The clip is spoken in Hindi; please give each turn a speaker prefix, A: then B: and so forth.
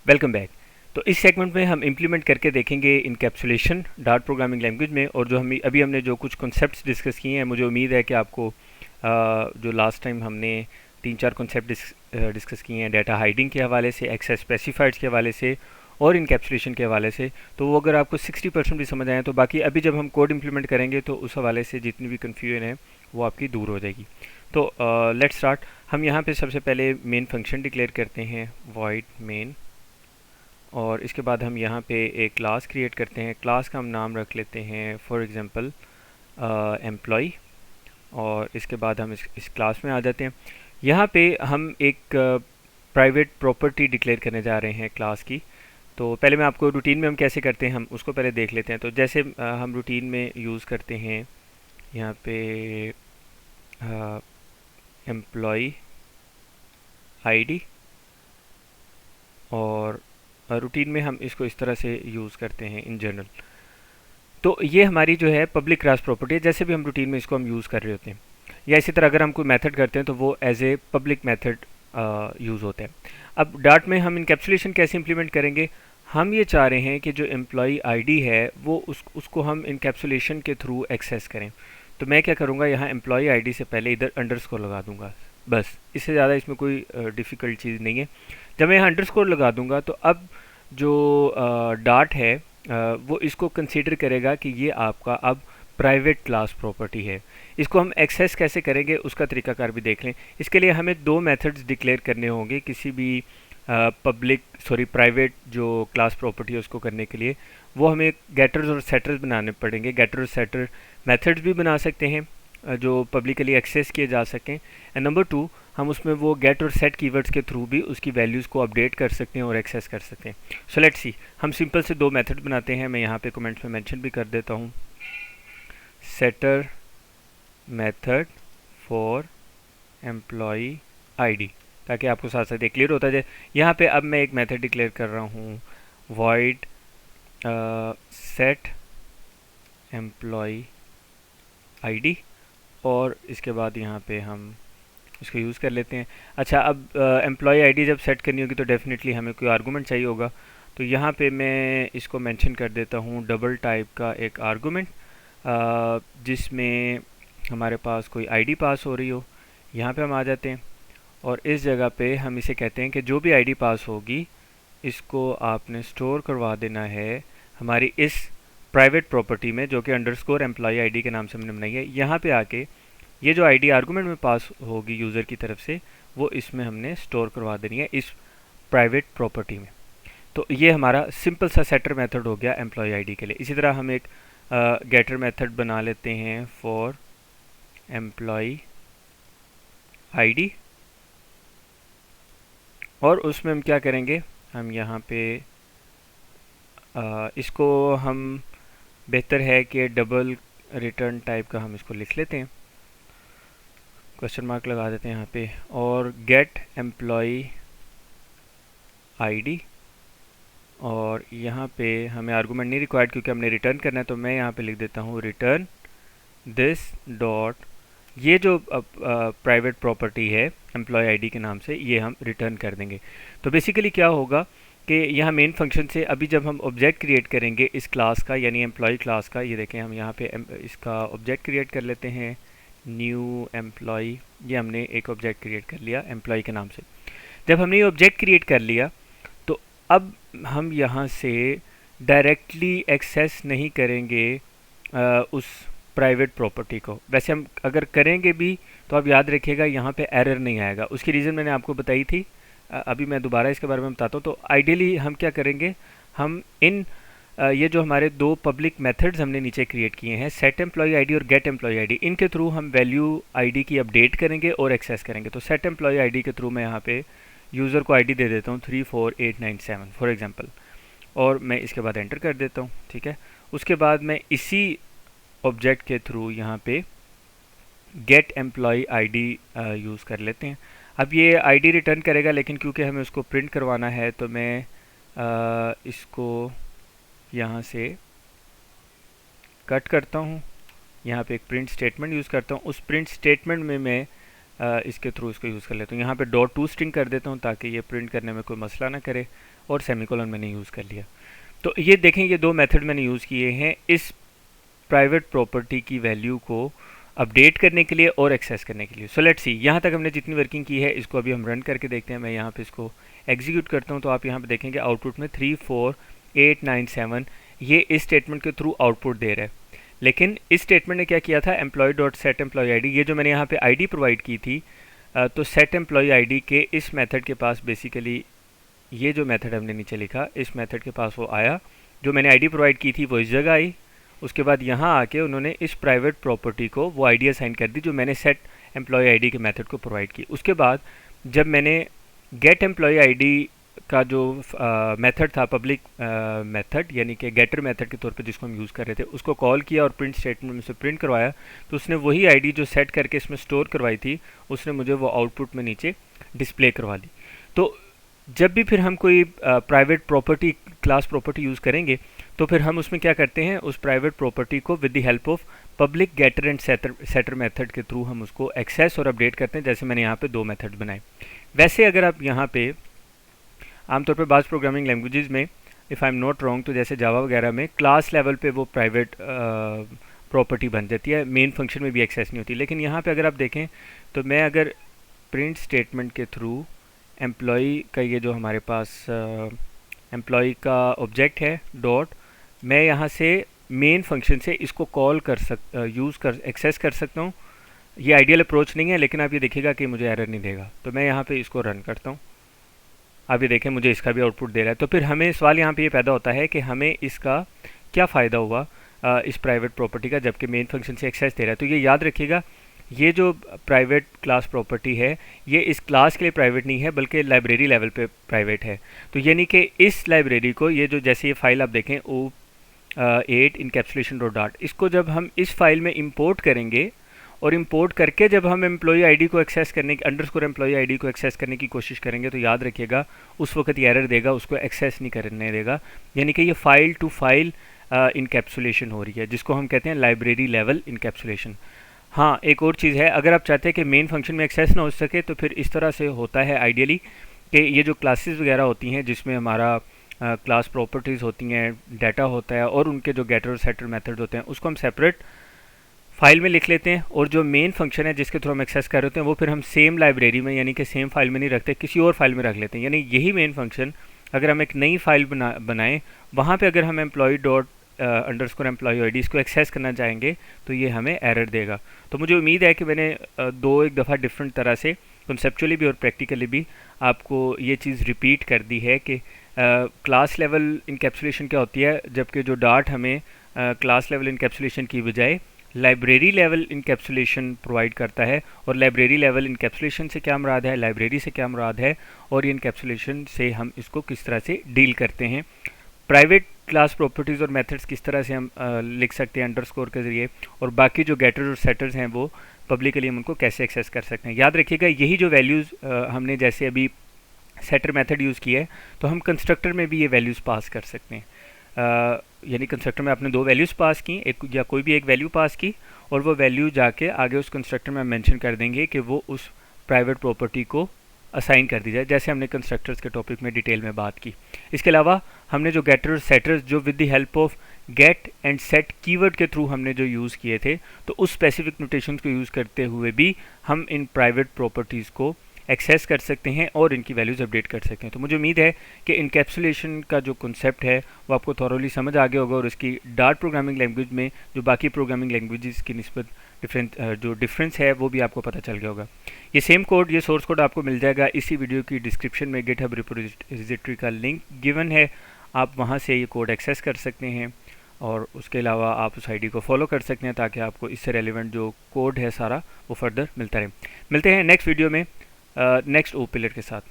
A: Welcome back. तो इस सेगमेंट में हम इम्प्लीमेंट करके देखेंगे इनकैप्सुलेशन डार्ट प्रोग्रामिंग लैंग्वेज में। और जो हम अभी हमने जो कुछ कॉन्सेप्ट्स डिस्कस किए हैं, मुझे उम्मीद है कि आपको जो लास्ट टाइम हमने 3-4 कॉन्सेप्ट डिस्कस किए हैं डाटा हाइडिंग के हवाले से, एक्सेस स्पेसिफाइड्स के हवाले से और इनकैप्सुलेशन के हवाले से, तो वो अगर आपको 60% भी समझ आए तो बाकी अभी जब हम कोड इम्प्लीमेंट करेंगे तो उस हवाले से जितनी भी कन्फ्यूजन है वो आपकी दूर हो जाएगी। तो लेट्स स्टार्ट। हम यहाँ पे सबसे पहले मेन फंक्शन डिक्लेयर करते हैं, वॉइड मेन। और इसके बाद हम यहाँ पे एक क्लास क्रिएट करते हैं। क्लास का हम नाम रख लेते हैं फॉर एग्जांपल एम्प्लॉय। और इसके बाद हम इस क्लास में आ जाते हैं। यहाँ पे हम एक प्राइवेट प्रॉपर्टी डिक्लेयर करने जा रहे हैं क्लास की। तो पहले मैं आपको रूटीन में हम कैसे करते हैं हम उसको पहले देख लेते हैं। तो जैसे हम रूटीन में यूज़ करते हैं यहाँ पे एम्प्लॉय आईडी, और रूटीन में हम इसको इस तरह से यूज़ करते हैं इन जनरल। तो ये हमारी जो है पब्लिक क्लास प्रॉपर्टी है, जैसे भी हम रूटीन में इसको हम यूज़ कर रहे होते हैं। या इसी तरह अगर हम कोई मेथड करते हैं तो वो as a public method use होता है। अब डार्ट में हम इनकैप्सुलेशन कैसे इंप्लीमेंट करेंगे? हम ये चाह रहे हैं कि जो एम्प्लॉय आईडी है वो उसको हम इनकैप्सुलेशन के थ्रू एक्सेस करें। तो मैं क्या करूँगा, यहाँ एम्प्लॉय आईडी से पहले इधर अंडरस्कोर लगा दूंगा, बस। इससे ज़्यादा इसमें कोई डिफ़िकल्ट चीज़ नहीं है। जब मैं यहाँ अंडरस्कोर लगा दूंगा तो अब जो डार्ट है वो इसको कंसीडर करेगा कि ये आपका अब प्राइवेट क्लास प्रॉपर्टी है। इसको हम एक्सेस कैसे करेंगे उसका तरीकाकार भी देख लें। इसके लिए हमें दो मेथड्स डिक्लेयर करने होंगे किसी भी प्राइवेट जो क्लास प्रॉपर्टी है उसको करने के लिए। वो हमें गेटर्स और सेटर्स बनाने पड़ेंगे। गेटर और सेटर मेथड्स भी बना सकते हैं जो पब्लिकली एक्सेस किए जा सकें। एंड नंबर 2, हम उसमें वो गेट और सेट कीवर्ड्स के थ्रू भी उसकी वैल्यूज़ को अपडेट कर सकते हैं और एक्सेस कर सकते हैं। सो लेट्स सी, हम सिंपल से दो मेथड बनाते हैं। मैं यहाँ पे कमेंट्स में मेंशन भी कर देता हूँ, setter method for employee ID, ताकि आपको साथ साथ क्लियर होता जाए। यहाँ पे अब मैं एक मेथड डिक्लेयर कर रहा हूँ, वॉइड सेट एम्प्लॉय आईडी, और इसके बाद यहाँ पे हम इसको यूज़ कर लेते हैं। अच्छा, अब एम्प्लॉय आईडी जब सेट करनी होगी तो डेफिनेटली हमें कोई आर्गूमेंट चाहिए होगा। तो यहाँ पे मैं इसको मेंशन कर देता हूँ डबल टाइप का एक आर्गूमेंट, जिसमें हमारे पास कोई आईडी पास हो रही हो। यहाँ पे हम आ जाते हैं और इस जगह पे हम इसे कहते हैं कि जो भी आईडी पास होगी इसको आपने स्टोर करवा देना है हमारी इस प्राइवेट प्रॉपर्टी में, जो कि अंडरस्कोर एम्प्लॉय आईडी के नाम से हमने बनाई है। यहाँ पे आके ये जो आईडी आर्गूमेंट में पास होगी यूज़र की तरफ से, वो इसमें हमने स्टोर करवा देनी है इस प्राइवेट प्रॉपर्टी में। तो ये हमारा सिंपल सा सेटर मेथड हो गया एम्प्लॉय आईडी के लिए। इसी तरह हम एक गेटर मेथड बना लेते हैं फॉर एम्प्लॉय आईडी, और उसमें हम क्या करेंगे, हम यहाँ पे इसको हम बेहतर है कि डबल रिटर्न टाइप का हम इसको लिख लेते हैं, क्वेश्चन मार्क लगा देते हैं यहाँ पे, और गेट एम्प्लॉय आईडी। और यहाँ पे हमें आर्गूमेंट नहीं रिक्वायर्ड क्योंकि हमने रिटर्न करना है, तो मैं यहाँ पे लिख देता हूँ रिटर्न दिस डॉट, ये जो प्राइवेट प्रॉपर्टी है एम्प्लॉय आईडी के नाम से, ये हम रिटर्न कर देंगे। तो बेसिकली क्या होगा कि यहाँ मेन फंक्शन से अभी जब हम ऑब्जेक्ट क्रिएट करेंगे इस क्लास का, यानी एम्प्लॉय क्लास का, ये देखें हम यहाँ पे इसका ऑब्जेक्ट क्रिएट कर लेते हैं, न्यू एम्प्लॉय। ये हमने एक ऑब्जेक्ट क्रिएट कर लिया एम्प्लॉय के नाम से। जब हमने ये ऑब्जेक्ट क्रिएट कर लिया तो अब हम यहाँ से डायरेक्टली एक्सेस नहीं करेंगे उस प्राइवेट प्रॉपर्टी को। वैसे हम अगर करेंगे भी तो आप याद रखिएगा यहाँ पे एरर नहीं आएगा। उसकी रीज़न मैंने आपको बताई थी, अभी मैं दोबारा इसके बारे में बताता हूँ। तो आइडियली हम क्या करेंगे, हम इन ये जो हमारे दो पब्लिक मेथड्स हमने नीचे क्रिएट किए हैं, सेट एम्प्लॉय आईडी और गेट एम्प्लॉय आईडी, इनके थ्रू हम वैल्यू आईडी की अपडेट करेंगे और एक्सेस करेंगे। तो सेट एम्प्लॉय आईडी के थ्रू मैं यहाँ पे यूज़र को आईडी दे देता हूँ 34897 फॉर एग्जांपल, और मैं इसके बाद एंटर कर देता हूँ। ठीक है, उसके बाद मैं इसी ऑब्जेक्ट के थ्रू यहाँ पे गेट एम्प्लॉय आईडी यूज़ कर लेते हैं। अब ये आईडी रिटर्न करेगा, लेकिन क्योंकि हमें उसको प्रिंट करवाना है तो मैं इसको यहाँ से कट करता हूँ, यहाँ पे एक प्रिंट स्टेटमेंट यूज़ करता हूँ। उस प्रिंट स्टेटमेंट में मैं इसके थ्रू इसको यूज़ कर लेता हूँ। यहाँ पे डॉट टू स्ट्रिंग कर देता हूँ ताकि ये प्रिंट करने में कोई मसला ना करे, और सेमीकोलन मैंने यूज़ कर लिया। तो ये देखें, ये दो मेथड मैंने यूज़ किए हैं इस प्राइवेट प्रॉपर्टी की वैल्यू को अपडेट करने के लिए और एक्सेस करने के लिए। सो लेट्स सी, यहाँ तक हमने जितनी वर्किंग की है इसको अभी हम रन करके देखते हैं। मैं यहाँ पे इसको एग्जीक्यूट करता हूँ तो आप यहाँ पे देखेंगे आउटपुट में 3, 4, 8, 9, 7 ये इस स्टेटमेंट के थ्रू आउटपुट दे रहा है। लेकिन इस स्टेटमेंट ने क्या किया था, employee dot set employee I D, ये जो मैंने यहाँ पे आई प्रोवाइड की थी, तो सेट एम्प्लॉय आई के इस मेथड के पास बेसिकली ये जो मेथड हमने नीचे लिखा, इस मेथड के पास वो आया, जो मैंने आईडी प्रोवाइड की थी वो इस जगह आई। उसके बाद यहाँ आके उन्होंने इस प्राइवेट प्रॉपर्टी को वो आईडी असाइन कर दी जो मैंने सेट एम्प्लॉय आईडी के मेथड को प्रोवाइड की। उसके बाद जब मैंने गेट एम्प्लॉय आईडी का जो मेथड था, पब्लिक मेथड यानी कि गेटर मेथड के तौर पे जिसको हम यूज़ कर रहे थे, उसको कॉल किया और प्रिंट स्टेटमेंट में से प्रिंट करवाया, तो उसने वही आईडी जो सेट करके इसमें स्टोर करवाई थी उसने मुझे वो आउटपुट में नीचे डिस्प्ले करवा दी। तो जब भी फिर हम कोई private property class property use करेंगे तो फिर हम उसमें क्या करते हैं, उस प्राइवेट प्रॉपर्टी को with the help of public getter and setter method के थ्रू हम उसको एक्सेस और अपडेट करते हैं, जैसे मैंने यहाँ पे दो मेथड बनाए। वैसे अगर आप यहाँ पे आमतौर पे बाज़ प्रोग्रामिंग लैंग्वेजेस में, if I am not wrong, तो जैसे जावा वगैरह में क्लास लेवल पे वो प्राइवेट प्रॉपर्टी बन जाती है, मेन फंक्शन में भी एक्सेस नहीं होती। लेकिन यहाँ पे अगर आप देखें तो मैं अगर प्रिंट स्टेटमेंट के थ्रू एम्प्लॉई का, ये जो हमारे पास एम्प्लॉई का ऑब्जेक्ट है डॉट, मैं यहाँ से मेन फंक्शन से इसको कॉल कर एक्सेस कर सकता हूँ। ये आइडियल अप्रोच नहीं है, लेकिन आप ये देखिएगा कि मुझे एरर नहीं देगा। तो मैं यहाँ पे इसको रन करता हूँ, आप ये देखें मुझे इसका भी आउटपुट दे रहा है। तो फिर हमें सवाल यहाँ पे ये पैदा होता है कि हमें इसका क्या फ़ायदा हुआ इस प्राइवेट प्रॉपर्टी का, जबकि मेन फंक्शन से एक्सेस दे रहा है। तो ये याद रखिएगा, ये जो प्राइवेट क्लास प्रॉपर्टी है ये इस क्लास के लिए प्राइवेट नहीं है बल्कि लाइब्रेरी लेवल पे प्राइवेट है। तो यानी कि इस लाइब्रेरी को, ये जो जैसे ये फाइल आप देखें O8 इनकैप्सुलेशन डॉट डाट, इसको जब हम इस फाइल में इंपोर्ट करेंगे और इंपोर्ट करके जब हम एम्प्लॉई आईडी को एक्सेस करने की, अंडरस्कोर एम्प्लॉई आईडी को एक्सेस करने की कोशिश करेंगे, तो याद रखिएगा उस वक्त ये एरर देगा, उसको एक्सेस नहीं करने देगा। यानी कि ये फाइल टू फाइल इनकैप्सुलेशन हो रही है, जिसको हम कहते हैं लाइब्रेरी लेवल इनकैप्सुलेशन। हाँ, एक और चीज़ है, अगर आप चाहते हैं कि मेन फंक्शन में एक्सेस ना हो सके तो फिर इस तरह से होता है आइडियली कि ये जो क्लासेस वगैरह होती हैं जिसमें हमारा क्लास प्रॉपर्टीज़ होती हैं, डाटा होता है और उनके जो गेटर और सेटर मेथड होते हैं, उसको हम सेपरेट फाइल में लिख लेते हैं, और जो मेन फंक्शन है जिसके थ्रू हम एक्सेस कर रहे होते हैं वो फिर हम सेम लाइब्रेरी में यानी कि सेम फाइल में नहीं रखते, किसी और फाइल में रख लेते हैं। यानी यही मेन फंक्शन अगर हम एक नई फाइल बनाएं, वहाँ पे अगर हम employee dot underscore employee ID इसको एक्सेस करना चाहेंगे तो ये हमें एरर देगा। तो मुझे उम्मीद है कि मैंने एक दफ़ा डिफरेंट तरह से कंसेप्चुअली भी और प्रैक्टिकली भी आपको ये चीज़ रिपीट कर दी है कि क्लास लेवल इनकैप्सुलेशन क्या होती है, जबकि जो डाट हमें क्लास लेवल इनकैप्सुलेशन की बजाय लाइब्रेरी लेवल इनकैप्सुलेशन प्रोवाइड करता है। और लाइब्रेरी लेवल इनकैप्सुलेशन से क्या मुराद है, लाइब्रेरी से क्या मुराद है, और ये इनकैप्सुलेशन से हम इसको किस तरह से डील करते हैं। प्राइवेट क्लास प्रॉपर्टीज़ और मेथड्स किस तरह से हम लिख सकते हैं अंडरस्कोर के ज़रिए, और बाकी जो गेटर्स और सेटर्स हैं वो पब्लिकली हम उनको कैसे एक्सेस कर सकते हैं। याद रखिएगा यही जो वैल्यूज़ हमने जैसे अभी सेटर मेथड यूज़ किया है, तो हम कंस्ट्रक्टर में भी ये वैल्यूज़ पास कर सकते हैं। यानी कंस्ट्रक्टर में आपने दो वैल्यूज़ पास की, एक या कोई भी एक वैल्यू पास की, और वो वैल्यू जाके आगे उस कंस्ट्रक्टर में मेंशन कर देंगे कि वो उस प्राइवेट प्रॉपर्टी को असाइन कर दी जाए, जैसे हमने कंस्ट्रक्टर्स के टॉपिक में डिटेल में बात की। इसके अलावा हमने जो गेटर और सेटर्स जो with the help of get and set keyword के थ्रू हमने जो यूज़ किए थे, तो उस स्पेसिफिक नोटेशन को यूज़ करते हुए भी हम इन प्राइवेट प्रॉपर्टीज़ को एक्सेस कर सकते हैं और इनकी वैल्यूज़ अपडेट कर सकते हैं। तो मुझे उम्मीद है कि इनकैप्सुलेशन का जो कॉन्सेप्ट है वो आपको थॉरोली समझ आ गया होगा, और इसकी डार्ट प्रोग्रामिंग लैंग्वेज में जो बाकी प्रोग्रामिंग लैंग्वेजेस की निस्बत जो डिफरेंस है वो भी आपको पता चल गया होगा। ये सेम कोड, ये सोर्स कोड आपको मिल जाएगा इसी वीडियो की डिस्क्रिप्शन में। गिटहब रिपोजिटरी का लिंक गिवन है, आप वहाँ से ये कोड एक्सेस कर सकते हैं, और उसके अलावा आप उस आईडी को फॉलो कर सकते हैं ताकि आपको इससे रेलिवेंट जो कोड है सारा वो फर्दर मिलता रहे। मिलते हैं नेक्स्ट वीडियो में नेक्स्ट ओ पिलर के साथ।